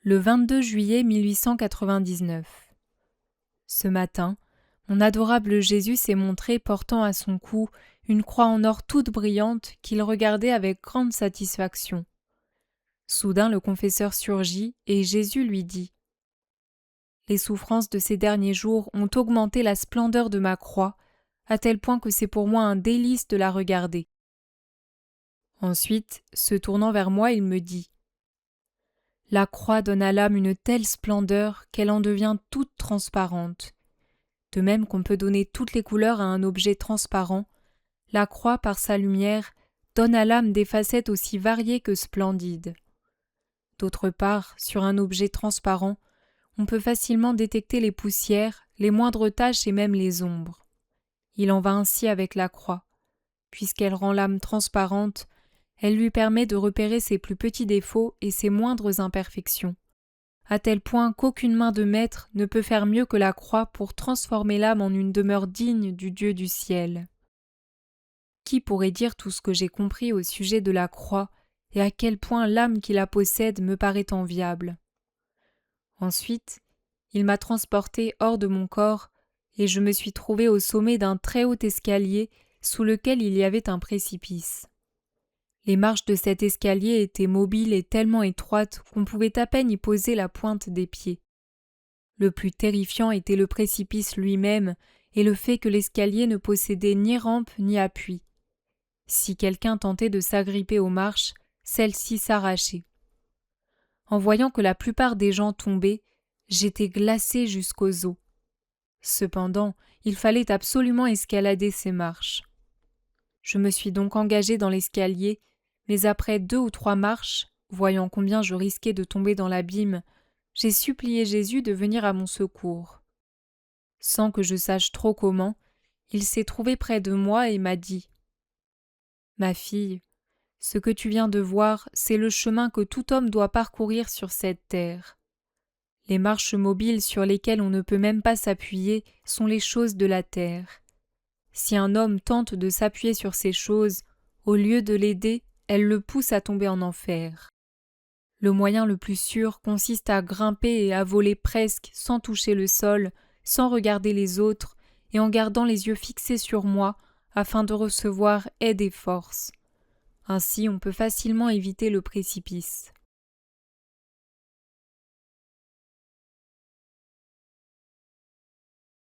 Le 22 juillet 1899. Ce matin, mon adorable Jésus s'est montré portant à son cou une croix en or toute brillante qu'il regardait avec grande satisfaction. Soudain le confesseur surgit et Jésus lui dit « Les souffrances de ces derniers jours ont augmenté la splendeur de ma croix, à tel point que c'est pour moi un délice de la regarder. » Ensuite, se tournant vers moi, il me dit « La croix donne à l'âme une telle splendeur qu'elle en devient toute transparente. De même qu'on peut donner toutes les couleurs à un objet transparent, la croix, par sa lumière, donne à l'âme des facettes aussi variées que splendides. D'autre part, sur un objet transparent, on peut facilement détecter les poussières, les moindres taches et même les ombres. Il en va ainsi avec la croix. Puisqu'elle rend l'âme transparente, elle lui permet de repérer ses plus petits défauts et ses moindres imperfections, à tel point qu'aucune main de maître ne peut faire mieux que la croix pour transformer l'âme en une demeure digne du Dieu du ciel. Qui pourrait dire tout ce que j'ai compris au sujet de la croix et à quel point l'âme qui la possède me paraît enviable. Ensuite, il m'a transporté hors de mon corps et je me suis trouvé au sommet d'un très haut escalier sous lequel il y avait un précipice. Les marches de cet escalier étaient mobiles et tellement étroites qu'on pouvait à peine y poser la pointe des pieds. Le plus terrifiant était le précipice lui-même et le fait que l'escalier ne possédait ni rampe ni appui. Si quelqu'un tentait de s'agripper aux marches, celles-ci s'arrachaient. En voyant que la plupart des gens tombaient, j'étais glacé jusqu'aux os. Cependant, il fallait absolument escalader ces marches. Je me suis donc engagé dans l'escalier, mais après 2 ou 3 marches, voyant combien je risquais de tomber dans l'abîme, j'ai supplié Jésus de venir à mon secours. Sans que je sache trop comment, il s'est trouvé près de moi et m'a dit « Ma fille, ce que tu viens de voir, c'est le chemin que tout homme doit parcourir sur cette terre. Les marches mobiles sur lesquelles on ne peut même pas s'appuyer sont les choses de la terre. Si un homme tente de s'appuyer sur ces choses, au lieu de l'aider, elles le poussent à tomber en enfer. Le moyen le plus sûr consiste à grimper et à voler presque sans toucher le sol, sans regarder les autres et en gardant les yeux fixés sur moi afin de recevoir aide et force. Ainsi on peut facilement éviter le précipice.